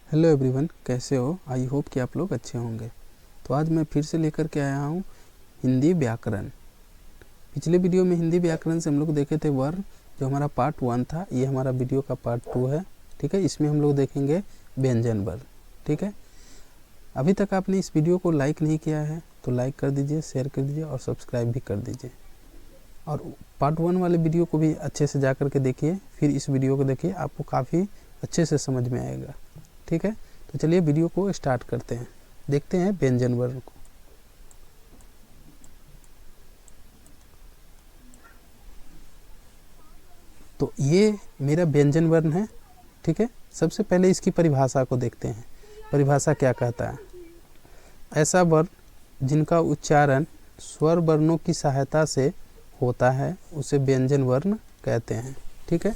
Hello everyone, कैसे हो? I hope कि आप लोग अच्छे होंगे। तो आज मैं फिर से लेकर के आया हूँ हिंदी व्याकरण। पिछले वीडियो में हिंदी व्याकरण से हम लोग देखे थे वर्ण, जो हमारा पार्ट 1 था। ये हमारा वीडियो का पार्ट 2 है। ठीक है, इसमें हम लोग देखेंगे व्यंजन वर्ण। ठीक है, अभी तक आपने इस वीडियो को लाइक नहीं किया है तो लाइक कर दीजिए, शेयर कर दीजिए और सब्सक्राइब भी कर दीजिए। और पार्ट 1 वाले वीडियो को भी अच्छे से जा कर के देखिए, फिर इस वीडियो को देखिए, आपको काफ़ी अच्छे से समझ में आएगा। ठीक है, तो चलिए वीडियो को स्टार्ट करते हैं, देखते हैं व्यंजन वर्ण को। तो ये मेरा व्यंजन वर्ण है। ठीक है, सबसे पहले इसकी परिभाषा को देखते हैं। परिभाषा क्या कहता है? ऐसा वर्ण जिनका उच्चारण स्वर वर्णों की सहायता से होता है उसे व्यंजन वर्ण कहते हैं। ठीक है,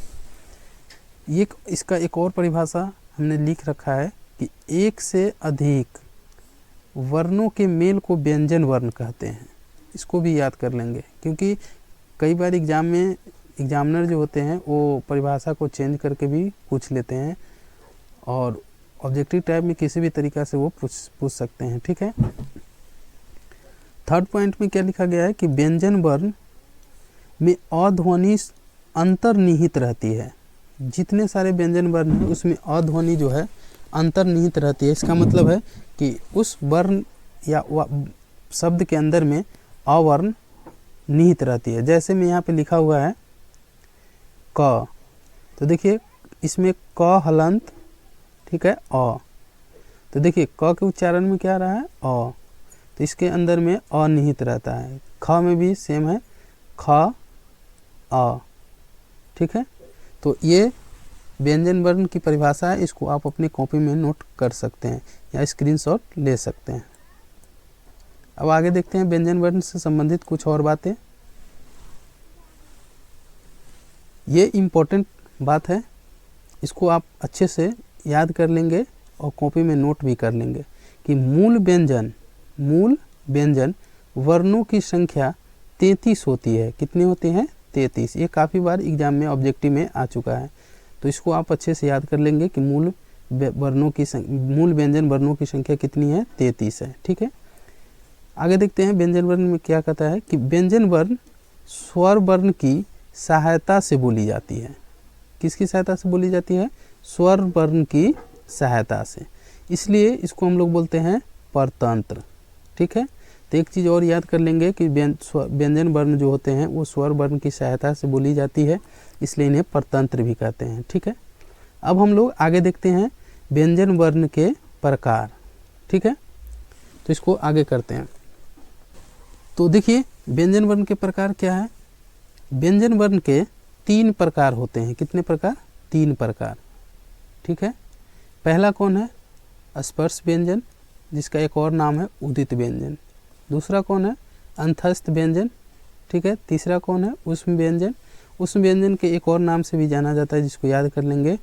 ये इसका एक और परिभाषा हमने लिख रखा है कि एक से अधिक वर्णों के मेल को व्यंजन वर्ण कहते हैं। इसको भी याद कर लेंगे, क्योंकि कई बार एग्जाम में एग्जामिनर जो होते हैं वो परिभाषा को चेंज करके भी पूछ लेते हैं और ऑब्जेक्टिव टाइप में किसी भी तरीक़ा से वो पूछ सकते हैं। ठीक है, थर्ड पॉइंट में क्या लिखा गया है कि व्यंजन वर्ण में अध्वनि अंतर्निहित रहती है। जितने सारे व्यंजन वर्ण हैं उसमें अध्वनि जो है अंतर्निहित रहती है। इसका मतलब है कि उस वर्ण या शब्द के अंदर में अवर्ण निहित रहती है। जैसे में यहाँ पे लिखा हुआ है क, तो देखिए इसमें क हलंत, ठीक है, अ, तो देखिए क के उच्चारण में क्या रहा है? अ, तो इसके अंदर में अ निहित रहता है। ख में भी सेम है, ख अ। ठीक है, तो ये व्यंजन वर्ण की परिभाषा है। इसको आप अपनी कॉपी में नोट कर सकते हैं या स्क्रीनशॉट ले सकते हैं। अब आगे देखते हैं व्यंजन वर्ण से संबंधित कुछ और बातें। ये इम्पोर्टेंट बात है, इसको आप अच्छे से याद कर लेंगे और कॉपी में नोट भी कर लेंगे कि मूल व्यंजन वर्णों की संख्या 33 होती है। कितनी होती है? 33। ये काफ़ी बार एग्जाम में ऑब्जेक्टिव में आ चुका है, तो इसको आप अच्छे से याद कर लेंगे कि मूल व्यंजन वर्णों की संख्या कितनी है? 33 है। ठीक है, आगे देखते हैं व्यंजन वर्ण में क्या कहता है कि व्यंजन वर्ण स्वर वर्ण की सहायता से बोली जाती है। किसकी सहायता से बोली जाती है? स्वर वर्ण की सहायता से, इसलिए इसको हम लोग बोलते हैं परतंत्र। ठीक है, तो एक चीज़ और याद कर लेंगे कि व्यंजन वर्ण जो होते हैं वो स्वर वर्ण की सहायता से बोली जाती है, इसलिए इन्हें परतंत्र भी कहते हैं। ठीक है, अब हम लोग आगे देखते हैं व्यंजन वर्ण के प्रकार। ठीक है, तो इसको आगे करते हैं। तो देखिए व्यंजन वर्ण के प्रकार क्या है? व्यंजन वर्ण के 3 प्रकार होते हैं। कितने प्रकार? 3 प्रकार। ठीक है, पहला कौन है? स्पर्श व्यंजन, जिसका एक और नाम है उदित व्यंजन। दूसरा कौन है? अंतस्थ व्यंजन। ठीक है, तीसरा कौन है? उष्म व्यंजन। उष्म व्यंजन के एक और नाम से भी जाना जाता है, जिसको याद कर लेंगे,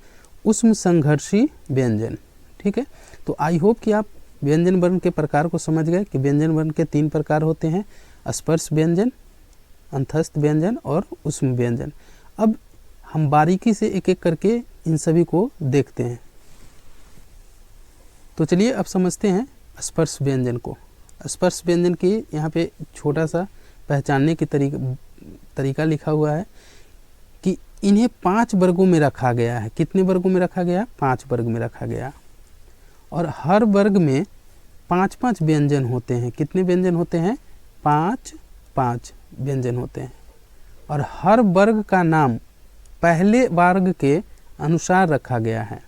उष्म संघर्षी व्यंजन। ठीक है, तो आई होप कि आप व्यंजन वर्ण के प्रकार को समझ गए कि व्यंजन वर्ण के 3 प्रकार होते हैं, स्पर्श व्यंजन, अंतस्थ व्यंजन और उष्म व्यंजन। अब हम बारीकी से एक एक करके इन सभी को देखते हैं। तो चलिए अब समझते हैं स्पर्श व्यंजन को। स्पर्श व्यंजन की यहाँ पे छोटा सा पहचानने की तरीका लिखा हुआ है कि इन्हें 5 वर्गों में रखा गया है। कितने वर्गों में रखा गया? 5 वर्ग में रखा गया, और हर वर्ग में 5-5 व्यंजन होते हैं। कितने व्यंजन होते हैं? 5-5 व्यंजन होते हैं, और हर वर्ग का नाम पहले वर्ग के अनुसार रखा गया है।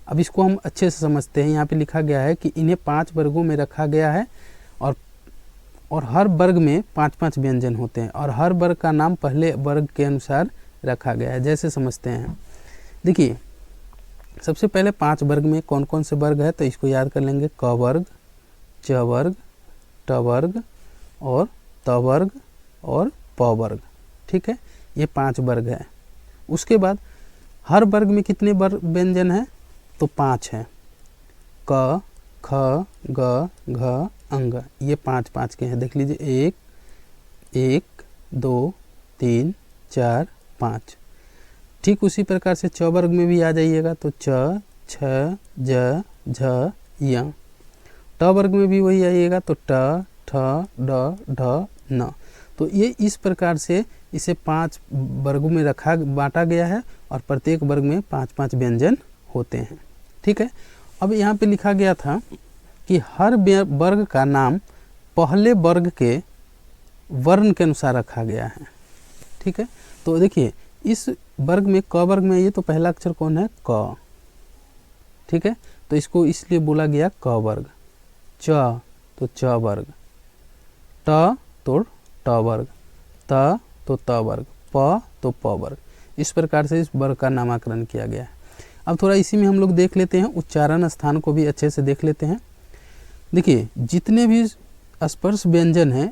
अब इसको हम अच्छे से समझते हैं। यहाँ पे लिखा गया है कि इन्हें 5 वर्गों में रखा गया है, और हर वर्ग में 5-5 व्यंजन होते हैं, और हर वर्ग का नाम पहले वर्ग के अनुसार रखा गया है। जैसे समझते हैं, देखिए सबसे पहले 5 वर्ग में कौन कौन से वर्ग है, तो इसको याद कर लेंगे। क वर्ग, च वर्ग, ट वर्ग और त वर्ग और प वर्ग। ठीक है, ये 5 वर्ग है। उसके बाद हर वर्ग में कितने व्यंजन हैं? तो 5 हैं। क, ख, ग, घ, अंग, ये 5-5 के हैं। देख लीजिए, 1, 2, 3, 4, 5। ठीक उसी प्रकार से च वर्ग में भी आ जाइएगा, तो च, छ, ज, झ, य। ट वर्ग में भी वही आइएगा, तो ट, ठ, ड, ढ, न। तो ये इस प्रकार से इसे 5 वर्गों में बांटा गया है और प्रत्येक वर्ग में 5-5 व्यंजन होते हैं। ठीक है। अब यहाँ पे लिखा गया था कि हर वर्ग का नाम पहले वर्ग के वर्ण के अनुसार रखा गया है। ठीक है। तो देखिए इस वर्ग में, क वर्ग में, ये तो पहला अक्षर कौन है? क। ठीक है। तो इसको इसलिए बोला गया क वर्ग। च तो च वर्ग, ट तो ट वर्ग, त तो त वर्ग, प तो प वर्ग। इस प्रकार से इस वर्ग का नामकरण किया गया है। अब थोड़ा इसी में हम लोग देख लेते हैं, उच्चारण स्थान को भी अच्छे से देख लेते हैं। देखिए जितने भी स्पर्श व्यंजन हैं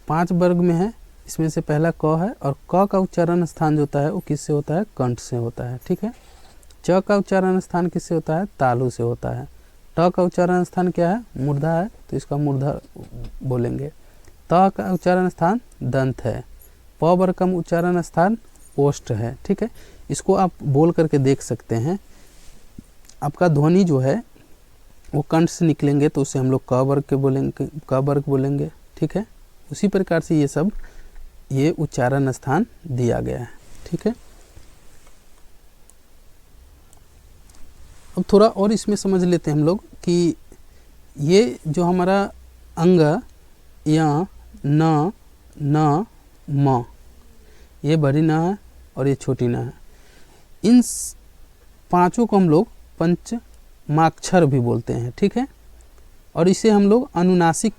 5 वर्ग में है, इसमें से पहला क है और क का उच्चारण स्थान जो होता है वो किससे होता है? कंठ से होता है। ठीक है। च का उच्चारण स्थान किससे होता है? तालु से होता है। ट का उच्चारण स्थान क्या है? मूर्धा है, तो इसका मूर्धा बोलेंगे। त का उच्चारण स्थान दंत है। प वर्ग का उच्चारण स्थान ओष्ठ है। ठीक है। इसको आप बोल करके देख सकते हैं। आपका ध्वनि जो है वो कंठ से निकलेंगे तो उसे हम लोग क वर्ग के बोलेंगे, क वर्ग बोलेंगे। ठीक है। उसी प्रकार से ये उच्चारण स्थान दिया गया है। ठीक है। अब थोड़ा और इसमें समझ लेते हैं हम लोग कि ये जो हमारा अंग य, न, न, म, ये बड़ी न है और ये छोटी न है। इन 5 को हम लोग पंचमाक्षर भी बोलते हैं। ठीक है। और इसे हम लोग अनुनासिक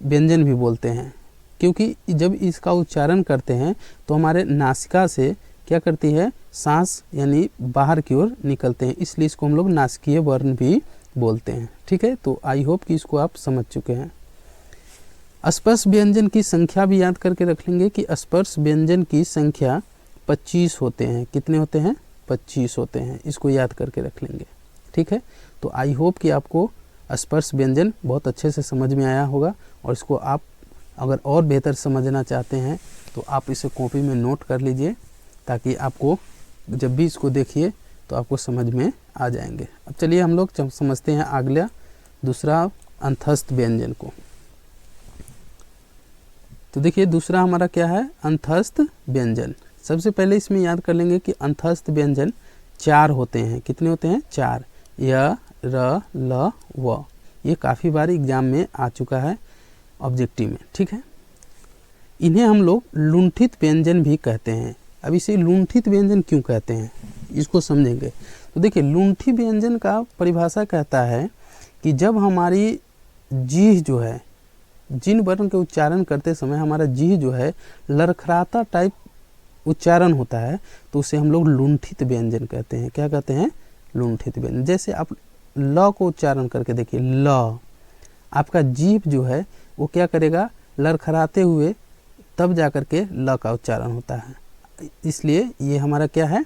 व्यंजन भी बोलते हैं, क्योंकि जब इसका उच्चारण करते हैं तो हमारे नासिका से क्या करती है? सांस यानी बाहर की ओर निकलते हैं, इसलिए इसको हम लोग नासिकीय वर्ण भी बोलते हैं। ठीक है। तो आई होप कि इसको आप समझ चुके हैं। स्पर्श व्यंजन की संख्या भी याद करके रख लेंगे कि स्पर्श व्यंजन की संख्या 25 होते हैं। कितने होते हैं? 25 होते हैं। इसको याद करके रख लेंगे। ठीक है। तो आई होप कि आपको स्पर्श व्यंजन बहुत अच्छे से समझ में आया होगा और इसको आप अगर और बेहतर समझना चाहते हैं तो आप इसे कॉपी में नोट कर लीजिए, ताकि आपको जब भी इसको देखिए तो आपको समझ में आ जाएंगे। अब चलिए हम लोग समझते हैं अगला दूसरा अंतस्थ व्यंजन को। तो देखिए दूसरा हमारा क्या है? अंतस्थ व्यंजन। सबसे पहले इसमें याद कर लेंगे कि अंतस्थ व्यंजन 4 होते हैं। कितने होते हैं? 4। य, र, ल, व। ये काफ़ी बार एग्जाम में आ चुका है ऑब्जेक्टिव में। ठीक है। इन्हें हम लोग लुंठित व्यंजन भी कहते हैं। अब इसे लुंठित व्यंजन क्यों कहते हैं इसको समझेंगे। तो देखिए लुंठी व्यंजन का परिभाषा कहता है कि जब हमारी जीभ जो है, जिन वर्ण के उच्चारण करते समय हमारा जीभ जो है लड़खड़ाता टाइप उच्चारण होता है, तो उसे हम लोग लुंठित व्यंजन कहते हैं। क्या कहते हैं? लुंठित व्यंजन। जैसे आप ल को उच्चारण करके देखिए, ल, आपका जीभ जो है वो क्या करेगा? लड़खड़ाते हुए तब जा कर के ल का उच्चारण होता है, इसलिए ये हमारा क्या है?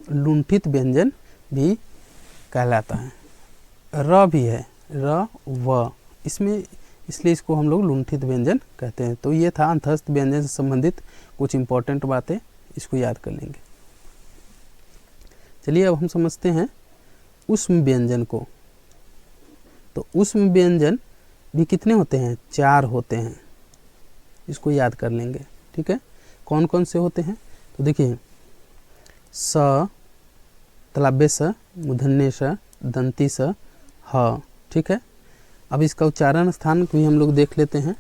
लुंठित व्यंजन भी कहलाता है। र भी है, र, व, इसमें, इसलिए इसको हम लोग लुंठित व्यंजन कहते हैं। तो ये था अंतस्थ व्यंजन से संबंधित कुछ इंपॉर्टेंट बातें, इसको याद कर लेंगे। चलिए अब हम समझते हैं ऊष्म व्यंजन को। तो ऊष्म व्यंजन भी कितने होते हैं? 4 होते हैं। इसको याद कर लेंगे। ठीक है। कौन कौन से होते हैं? तो देखिए स, तालव्य स, मूर्धन्य स, दंती स, ह। ठीक है। अब इसका उच्चारण स्थान भी हम लोग देख लेते हैं।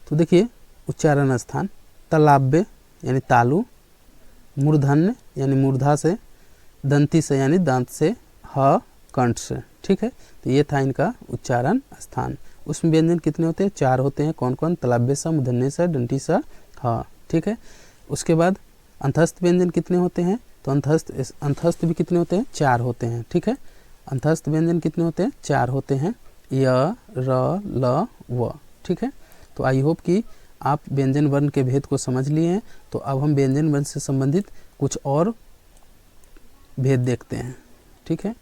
तो देखिए उच्चारण स्थान तालव्य यानी तालु, मूर्धन्य यानी मूर्धा से, दंती से यानी दांत से, ह कंठ से। ठीक है। तो ये था इनका उच्चारण स्थान। उसमें व्यंजन कितने होते हैं? 4 होते हैं। कौन कौन? तालव्य स, मूर्धन्य स, दंती स, ह। ठीक है। उसके बाद अंतस्थ व्यंजन कितने होते हैं? तो अंतस्थ भी कितने होते हैं? 4 होते हैं। ठीक है। अंतस्थ व्यंजन कितने होते हैं? 4 होते हैं। य, र, ल, व। ठीक है। तो आई होप कि आप व्यंजन वर्ण के भेद को समझ लिए हैं। तो अब हम व्यंजन वर्ण से संबंधित कुछ और भेद देखते हैं। ठीक है।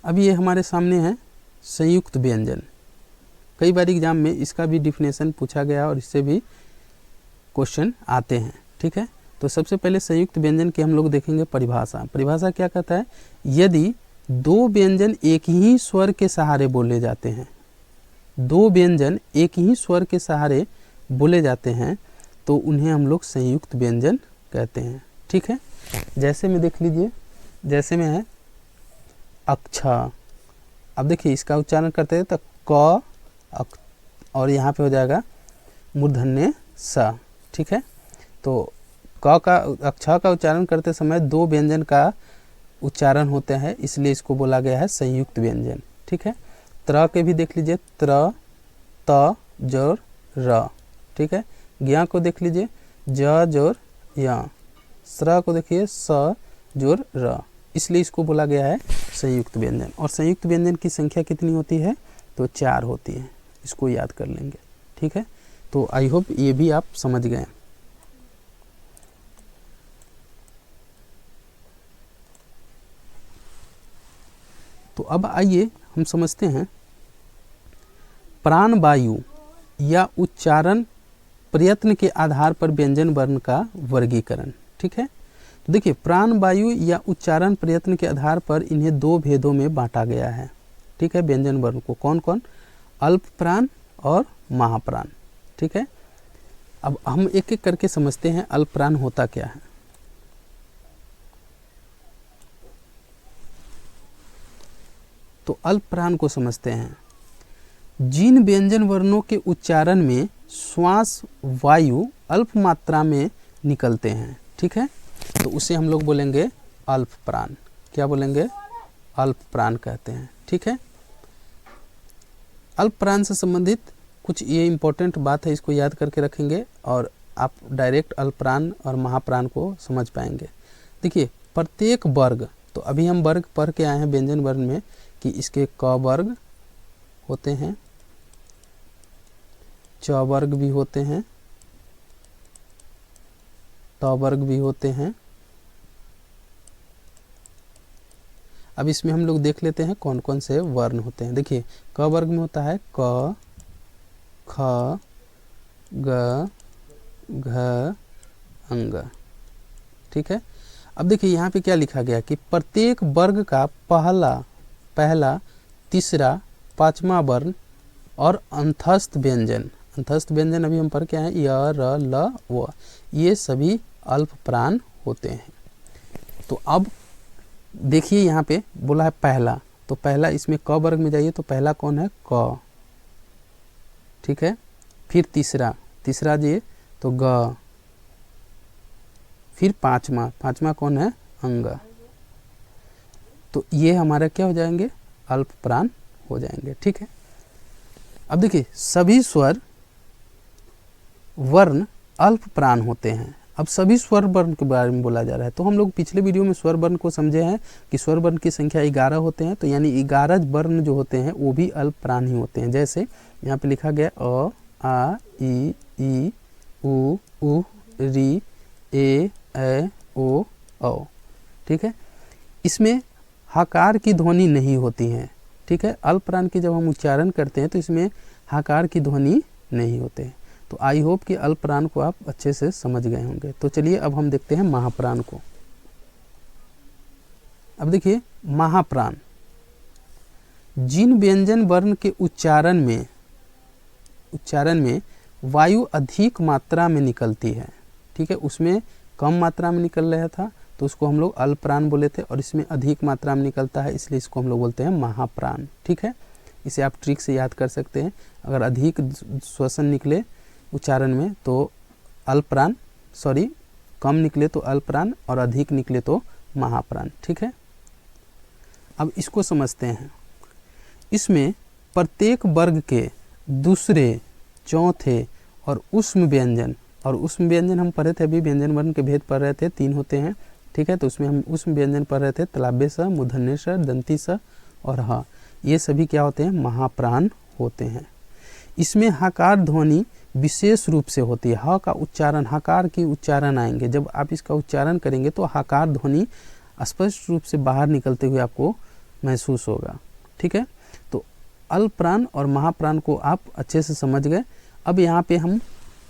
अब ये हमारे सामने है संयुक्त व्यंजन। कई बार एग्जाम में इसका भी डिफिनेशन पूछा गया और इससे भी क्वेश्चन आते हैं, ठीक है। तो सबसे पहले संयुक्त व्यंजन की हम लोग देखेंगे परिभाषा। परिभाषा क्या कहता है, यदि दो व्यंजन एक ही स्वर के सहारे बोले जाते हैं, दो व्यंजन एक ही स्वर के सहारे बोले जाते हैं तो उन्हें हम लोग संयुक्त व्यंजन कहते हैं, ठीक है। जैसे में देख लीजिए, जैसे में है अक्षा। अब देखिए इसका उच्चारण करते हैं तो क और यहाँ पे हो जाएगा मूर्धन्य स, ठीक है। तो क का अक्षा का उच्चारण करते समय दो व्यंजन का उच्चारण होते हैं, इसलिए इसको बोला गया है संयुक्त व्यंजन, ठीक है। त्र के भी देख लीजिए, त्र, त, जोर, र, ठीक है। ज्ञ को देख लीजिए, ज जोर य, स्र को देखिए स जोर र, इसलिए इसको बोला गया है संयुक्त व्यंजन। और संयुक्त व्यंजन की संख्या कितनी होती है, तो 4 होती है, इसको याद कर लेंगे, ठीक है। तो आई होप ये भी आप समझ गए। तो अब आइए हम समझते हैं प्राण वायु या उच्चारण प्रयत्न के आधार पर व्यंजन वर्ण का वर्गीकरण, ठीक है। तो देखिए प्राण वायु या उच्चारण प्रयत्न के आधार पर इन्हें दो भेदों में बांटा गया है, ठीक है, व्यंजन वर्ण को। कौन कौन, अल्प प्राण और महाप्राण, ठीक है। अब हम एक एक करके समझते हैं अल्प प्राण होता क्या है। तो अल्प प्राण को समझते हैं, जिन व्यंजन वर्णों के उच्चारण में श्वास वायु अल्प मात्रा में निकलते हैं, ठीक है, तो उसे हम लोग बोलेंगे अल्प प्राण। क्या बोलेंगे, अल्प प्राण कहते हैं, ठीक है। अल्प प्राण से संबंधित कुछ ये इम्पोर्टेंट बात है, इसको याद करके रखेंगे और आप डायरेक्ट अल्प प्राण और महाप्राण को समझ पाएंगे। देखिए प्रत्येक वर्ग, तो अभी हम वर्ग पढ़ के आए हैं व्यंजन वर्ण में कि इसके क वर्ग होते हैं, च वर्ग भी होते हैं, त वर्ग भी होते हैं। अब इसमें हम लोग देख लेते हैं कौन कौन से वर्ण होते हैं। देखिए क वर्ग में होता है क, ख, ग, घ, अंग, ठीक है। अब देखिए यहाँ पे क्या लिखा गया कि प्रत्येक वर्ग का पहला, तीसरा, पांचवा वर्ण और अंतस्थ व्यंजन, अंतस्थ व्यंजन अभी हम पढ़ के आए य, र, ल, व, ये सभी अल्प प्राण होते हैं। तो अब देखिए यहाँ पे बोला है पहला, तो पहला इसमें क वर्ग में जाइए तो पहला कौन है, क, ठीक है। फिर तीसरा जी तो ग, फिर पांचवा कौन है, अंग। तो ये हमारा क्या हो जाएंगे, अल्प प्राण हो जाएंगे, ठीक है। अब देखिए सभी स्वर वर्ण अल्प प्राण होते हैं। अब सभी स्वर वर्ण के बारे में बोला जा रहा है, तो हम लोग पिछले वीडियो में स्वर वर्ण को समझे हैं कि स्वर वर्ण की संख्या 11 होते हैं, तो यानी 11 वर्ण जो होते हैं वो भी अल्प प्राण ही होते हैं। जैसे यहाँ पे लिखा गया अ, आ, ई, उ, री, ए, ओ, औ, ठीक है। इसमें हकार की ध्वनि नहीं होती है, ठीक है। अल्प प्राण की जब हम उच्चारण करते हैं तो इसमें हकार की ध्वनि नहीं होते हैं। तो आई होप कि अल्प प्राण को आप अच्छे से समझ गए होंगे। तो चलिए अब हम देखते हैं महाप्राण को। अब देखिए महाप्राण, जिन व्यंजन वर्ण के उच्चारण में वायु अधिक मात्रा में निकलती है, ठीक है, उसमें कम मात्रा में निकल रहा था तो उसको हम लोग अल्प प्राण बोले थे, और इसमें अधिक मात्रा में निकलता है इसलिए इसको हम लोग बोलते हैं महाप्राण, ठीक है। इसे आप ट्रिक से याद कर सकते हैं। अगर अधिक श्वसन निकले उच्चारण में तो अल्प प्राण, कम निकले तो अल्प प्राण और अधिक निकले तो महाप्राण, ठीक है। अब इसको समझते हैं। इसमें प्रत्येक वर्ग के दूसरे, चौथे और उष्म व्यंजन, और उष्म व्यंजन हम पढ़े थे, अभी व्यंजन वर्ण के भेद पढ़ रहे थे, 3 होते हैं, ठीक है। तो उसमें हम उष्म व्यंजन पढ़ रहे थे, तलाब्य स, मूर्धन्य स, दंती स और ह, ये सभी क्या होते हैं, महाप्राण होते हैं। इसमें हकार ध्वनि विशेष रूप से होती है। ह का उच्चारण, हकार की उच्चारण आएंगे, जब आप इसका उच्चारण करेंगे तो हकार ध्वनि स्पष्ट रूप से बाहर निकलते हुए आपको महसूस होगा, ठीक है। तो अल्पप्राण और महाप्राण को आप अच्छे से समझ गए। अब यहाँ पे हम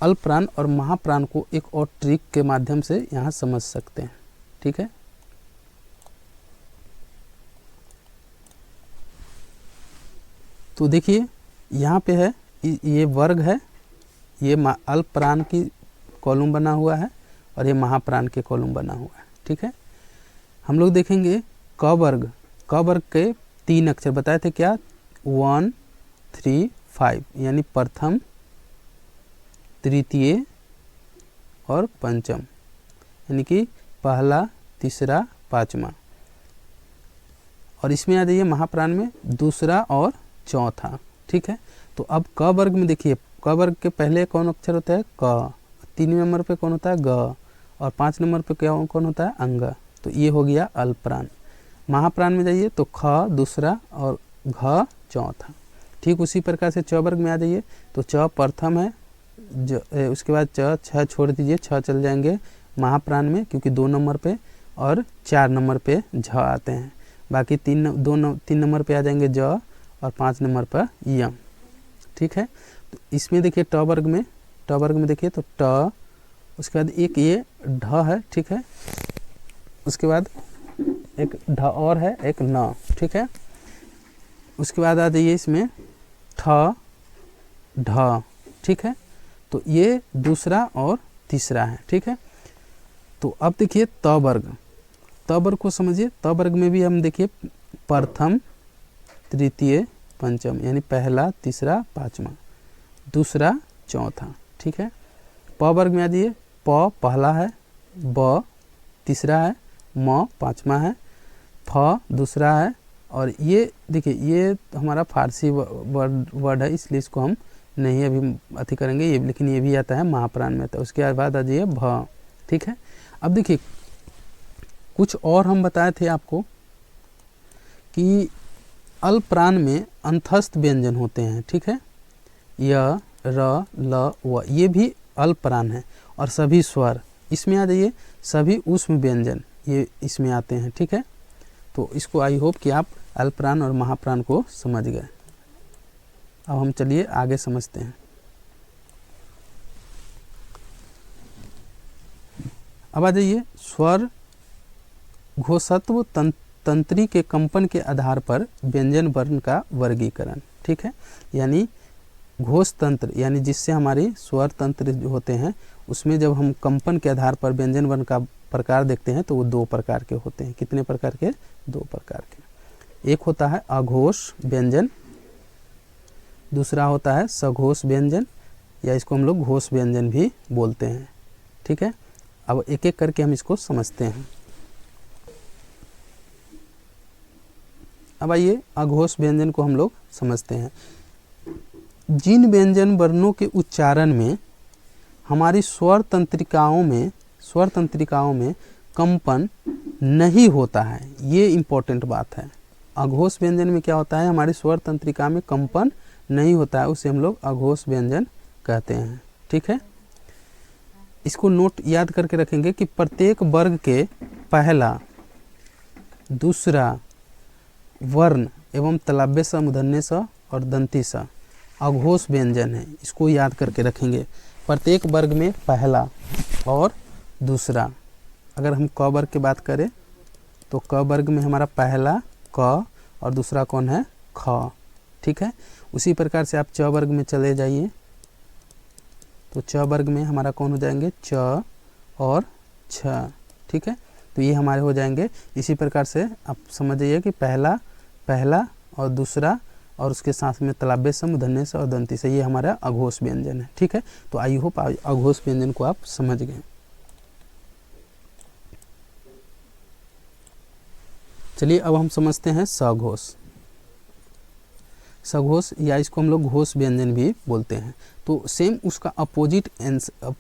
अल्पप्राण और महाप्राण को एक और ट्रिक के माध्यम से यहाँ समझ सकते हैं, ठीक है। तो देखिए यहाँ पे है, ये वर्ग है, ये अल्पप्राण की कॉलम बना हुआ है और ये महाप्राण के कॉलम बना हुआ है, ठीक है। हम लोग देखेंगे क वर्ग, क वर्ग के 3 अक्षर बताए थे क्या, 1 3 5, यानी प्रथम, तृतीय और पंचम, यानी कि पहला, तीसरा, पांचवा। और इसमें आ जाइए महाप्राण में दूसरा और चौथा, ठीक है। तो अब क वर्ग में देखिए, क वर्ग के पहले कौन अक्षर होता है, क, 3 नंबर पे कौन होता है, ग, और 5 नंबर पे क्या कौन होता है, अंग। तो ये हो गया अल्पप्राण। महाप्राण में जाइए तो ख दूसरा और घ चौथा। ठीक उसी प्रकार से च वर्ग में आ जाइए तो च प्रथम है, उसके बाद छ छोड़ दीजिए, छ चल जाएंगे महाप्राण में क्योंकि 2 नंबर पे, और 4 नंबर पे झ आते हैं। बाकी 3 नंबर पे आ जाएंगे ज, और 5 नंबर पर यम, ठीक है। तो इसमें देखिए ट वर्ग में देखिए तो ट, उसके बाद एक ये ढ है, ठीक है। उसके बाद एक ढ और है, एक न, ठीक है। उसके बाद आ जाइए इसमें ठ ढ, ठीक है। तो ये दूसरा और तीसरा है, ठीक है। तो अब देखिए त वर्ग को समझिए। त वर्ग में भी हम देखिए प्रथम, तृतीय, पंचम, यानी पहला, तीसरा, पांचवा, दूसरा, चौथा, ठीक है। प वर्ग में आ जाइए, प पहला है, ब तीसरा है, म पांचवा है, फ दूसरा है, और ये देखिए ये हमारा फारसी वर्ड है इसलिए इसको हम नहीं अभी अति करेंगे, ये लेकिन ये भी आता है महाप्राण में। तो उसके बाद आ जाइए भ, ठीक है। अब देखिए कुछ और हम बताए थे आपको कि अल्पप्राण में अंतस्थ व्यंजन होते हैं, ठीक है। य, र, ल, व, ये भी अल्पप्राण है। और सभी स्वर इसमें आ जाइए, सभी ऊष्म व्यंजन ये इसमें आते हैं, ठीक है। तो इसको आई होप कि आप अल्पप्राण और महाप्राण को समझ गए। अब हम चलिए आगे समझते हैं। अब आ जाइए स्वर घोषत्व तंत्री के कंपन के आधार पर व्यंजन वर्ण का वर्गीकरण, ठीक है। यानी घोष तंत्र, यानी जिससे हमारी स्वर तंत्र जो होते हैं उसमें जब हम कंपन के आधार पर व्यंजन वर्ण का प्रकार देखते हैं तो वो 2 प्रकार के होते हैं। कितने प्रकार के? 2 प्रकार के। एक होता है अघोष व्यंजन, दूसरा होता है सघोष व्यंजन, या इसको हम लोग घोष व्यंजन भी बोलते हैं, ठीक है। अब एक एक करके हम इसको समझते हैं। अब आइए अघोष व्यंजन को हम लोग समझते हैं। जिन व्यंजन वर्णों के उच्चारण में हमारी स्वर तंत्रिकाओं में कंपन नहीं होता है, ये इम्पोर्टेंट बात है। अघोष व्यंजन में क्या होता है, हमारी स्वर तंत्रिका में कंपन नहीं होता है, उसे हम लोग अघोष व्यंजन कहते हैं, ठीक है। इसको नोट याद करके रखेंगे कि प्रत्येक वर्ग के पहला, दूसरा वर्ण एवं तलाब्य स, मूर्धन्य स और दंती स अघोष व्यंजन है। इसको याद करके रखेंगे। प्रत्येक वर्ग में पहला और दूसरा, अगर हम क वर्ग की बात करें तो क वर्ग में हमारा पहला क और दूसरा कौन है, ख, ठीक है। उसी प्रकार से आप च वर्ग में चले जाइए तो च वर्ग में हमारा कौन हो जाएंगे, च और छ, ठीक है। तो ये हमारे हो जाएंगे। इसी प्रकार से आप समझ जाइए कि पहला और दूसरा और उसके साथ में तलाब्य से, मूर्धन्य से और दंती से, ये हमारा अघोष व्यंजन है, ठीक है। तो आई होप अघोष व्यंजन को आप समझ गए। चलिए अब हम समझते हैं सघोष। सघोष या इसको हम लोग घोष व्यंजन भी बोलते हैं। तो सेम उसका अपोजिट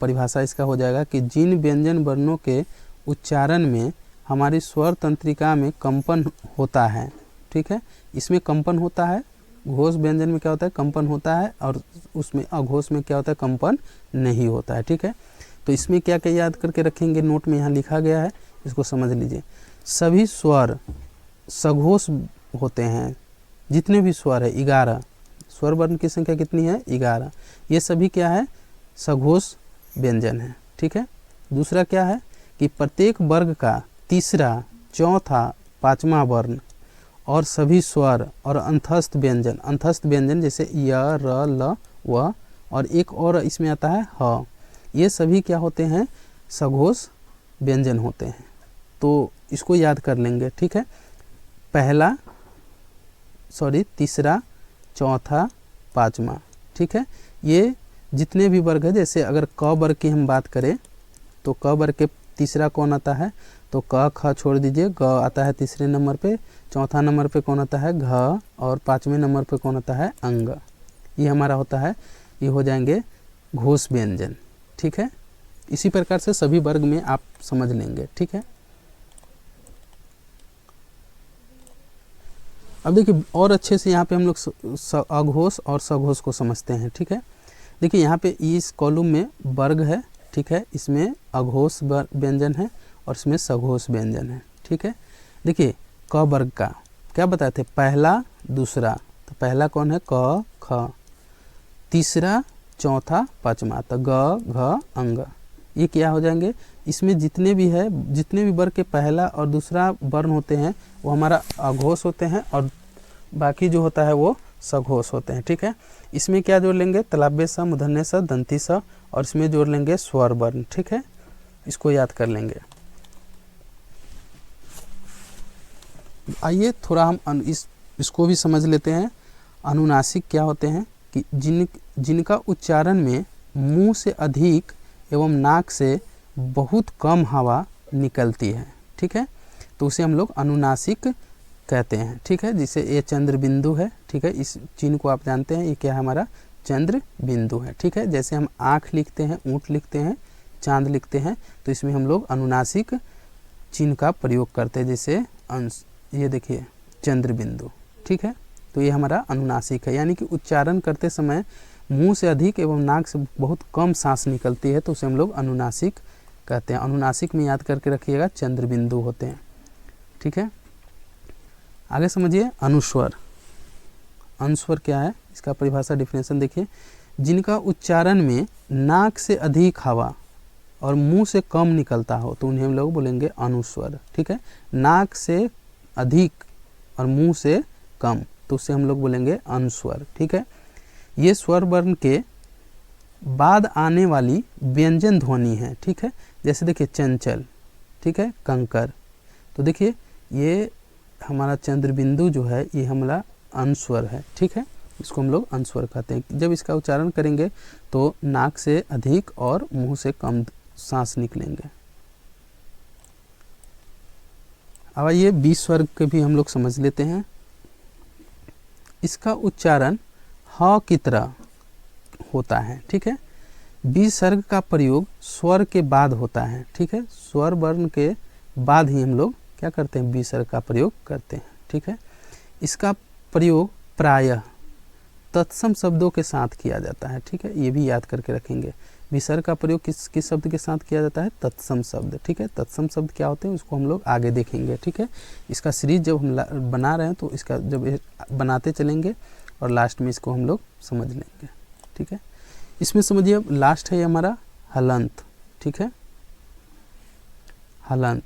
परिभाषा इसका हो जाएगा कि जिन व्यंजन वर्णों के उच्चारण में हमारी स्वर तंत्रिका में कंपन होता है, ठीक है। इसमें कंपन होता है, घोष व्यंजन में क्या होता है, कंपन होता है, और उसमें अघोष में क्या होता है, कंपन नहीं होता है, ठीक है। तो इसमें क्या क्या याद करके रखेंगे, नोट में यहाँ लिखा गया है, इसको समझ लीजिए। सभी स्वर सघोष होते हैं, जितने भी स्वर है 11 स्वर वर्ण की संख्या कितनी है? 11। ये सभी क्या है? सघोष व्यंजन है। ठीक है। दूसरा क्या है कि प्रत्येक वर्ग का तीसरा, चौथा, पांचवा वर्ण और सभी स्वर और अंतस्थ व्यंजन जैसे य, र, ल, व और एक और इसमें आता है ह, ये सभी क्या होते हैं? सघोष व्यंजन होते हैं। तो इसको याद कर लेंगे। ठीक है। तीसरा, चौथा, पांचवा। ठीक है। ये जितने भी वर्ग है, जैसे अगर क वर्ग की हम बात करें तो क वर्ग के तीसरा कौन आता है? तो क, ख छोड़ दीजिए, ग आता है तीसरे नंबर पे, चौथा नंबर पे कौन आता है? घ, और पांचवें नंबर पे कौन आता है? अंग। ये हमारा होता है, ये हो जाएंगे घोष व्यंजन। ठीक है। इसी प्रकार से सभी वर्ग में आप समझ लेंगे। ठीक है। अब देखिए और अच्छे से यहाँ पे हम लोग अघोष और सघोष को समझते हैं। ठीक है। देखिए यहाँ पे इस कॉलम में वर्ग है। ठीक है। इसमें अघोष व्यंजन है और इसमें सघोष व्यंजन है। ठीक है। देखिए क वर्ग का क्या बताए थे? पहला, दूसरा। तो पहला कौन है? क, ख। तीसरा, चौथा, पांचवा। तो ग, घ, अंग। ये क्या हो जाएंगे? इसमें जितने भी वर्ग के पहला और दूसरा वर्ण होते हैं वो हमारा अघोष होते हैं और बाकी जो होता है वो सघोष होते हैं। ठीक है। इसमें क्या जोड़ लेंगे? तलाब्य स, मूर्धन्य स, दंती स और इसमें जोड़ लेंगे स्वर वर्ण। ठीक है। इसको याद कर लेंगे। आइए थोड़ा हम इसको भी समझ लेते हैं। अनुनासिक क्या होते हैं कि जिनका उच्चारण में मुंह से अधिक एवं नाक से बहुत कम हवा निकलती है। ठीक है। तो उसे हम लोग अनुनासिक कहते हैं। ठीक है। जिसे ये चंद्र बिंदु है। ठीक है। इस चिन्ह को आप जानते हैं, ये क्या है? हमारा चंद्र बिंदु है। ठीक है। जैसे हम आँख लिखते हैं, ऊँट लिखते हैं, चांद लिखते हैं, तो इसमें हम लोग अनुनासिक चिन्ह का प्रयोग करते हैं। जैसे ये देखिए चंद्र बिंदु। ठीक है। तो ये हमारा अनुनासिक है, यानी कि उच्चारण करते समय मुंह से अधिक एवं नाक से बहुत कम सांस निकलती है, तो उसे हम लोग अनुनासिक कहते हैं। अनुनासिक में याद करके रखिएगा चंद्र बिंदु होते हैं। ठीक है। आगे समझिए अनुस्वर। अनुस्वर क्या है? इसका परिभाषा डिफिनेशन देखिए। जिनका उच्चारण में नाक से अधिक हवा और मुंह से कम निकलता हो तो उन्हें हम लोग बोलेंगे अनुस्वर। ठीक है। नाक से अधिक और मुंह से कम तो उससे हम लोग बोलेंगे अनुस्वर। ठीक है। ये स्वर वर्ण के बाद आने वाली व्यंजन ध्वनि है। ठीक है। जैसे देखिए चंचल, ठीक है, कंकर। तो देखिए ये हमारा चंद्र बिंदु जो है ये हमारा अनुस्वर है। ठीक है। इसको हम लोग अनुस्वर कहते हैं। जब इसका उच्चारण करेंगे तो नाक से अधिक और मुंह से कम सांस निकलेंगे। अब आइए 20 वर्ग के भी हम लोग समझ लेते हैं। इसका उच्चारण ह की तरह होता है। ठीक है। विसर्ग का प्रयोग स्वर के बाद होता है। ठीक है। स्वर वर्ण के बाद ही हम लोग क्या करते हैं? विसर्ग का प्रयोग करते हैं। ठीक है। इसका प्रयोग प्रायः तत्सम शब्दों के साथ किया जाता है। ठीक है। ये भी याद करके रखेंगे। विसर्ग का प्रयोग किस शब्द के साथ किया जाता है? तत्सम शब्द। ठीक है। तत्सम शब्द क्या होते हैं उसको हम लोग आगे देखेंगे। ठीक है। इसका सीरीज जब हम बना रहे हैं तो इसका जब बनाते चलेंगे और लास्ट में इसको हम लोग समझ लेंगे। ठीक है। इसमें समझिए लास्ट है हमारा हलंत। ठीक है। हलंत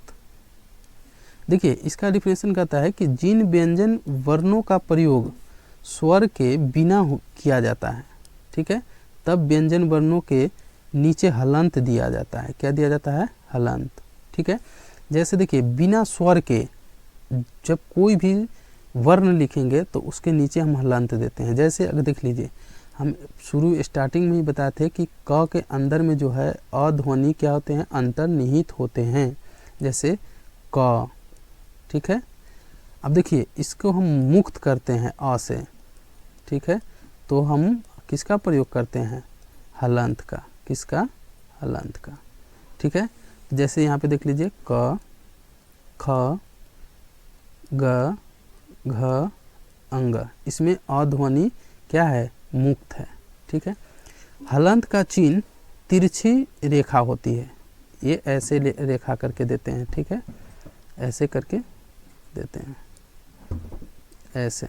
देखिए इसका डिफिनेशन कहता है कि जिन व्यंजन वर्णों का प्रयोग स्वर के बिना किया जाता है, ठीक है, तब व्यंजन वर्णों के नीचे हलंत दिया जाता है। क्या दिया जाता है? हलंत। ठीक है। जैसे देखिए बिना स्वर के जब कोई भी वर्ण लिखेंगे तो उसके नीचे हम हलंत देते हैं। जैसे अगर देख लीजिए हम स्टार्टिंग में ही बताए थे कि क के अंदर में जो है अध्वनि क्या होते हैं? अंतर्निहित होते हैं। जैसे क। ठीक है। अब देखिए इसको हम मुक्त करते हैं अ से। ठीक है। तो हम किसका प्रयोग करते हैं? हलंत का। किसका? हलंत का। ठीक है। जैसे यहाँ पे देख लीजिए क, ख, ग, घ, अंग। इसमें अध्वनि क्या है? मुक्त है। ठीक है। हलंत का चिन्ह तिरछी रेखा होती है। ये ऐसे रेखा करके देते हैं। ठीक है। ऐसे करके देते हैं, ऐसे।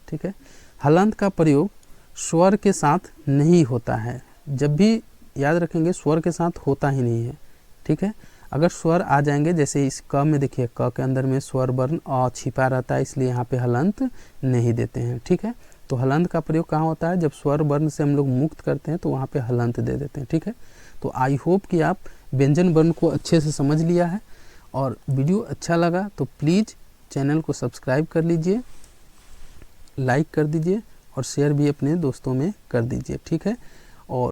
ठीक है। हलंत का प्रयोग स्वर के साथ नहीं होता है। जब भी याद रखेंगे स्वर के साथ होता ही नहीं है, ठीक है। अगर स्वर आ जाएंगे, जैसे इस क में देखिए, क के अंदर में स्वर वर्ण अ छिपा रहता है, इसलिए यहाँ पे हलंत नहीं देते हैं, ठीक है। तो हलंत का प्रयोग कहाँ होता है, जब स्वर वर्ण से हम लोग मुक्त करते हैं तो वहाँ पे हलंत दे देते हैं, ठीक है। तो आई होप कि आप व्यंजन वर्ण को अच्छे से समझ लिया है, और वीडियो अच्छा लगा तो प्लीज़ चैनल को सब्सक्राइब कर लीजिए, लाइक कर दीजिए और शेयर भी अपने दोस्तों में कर दीजिए, ठीक है।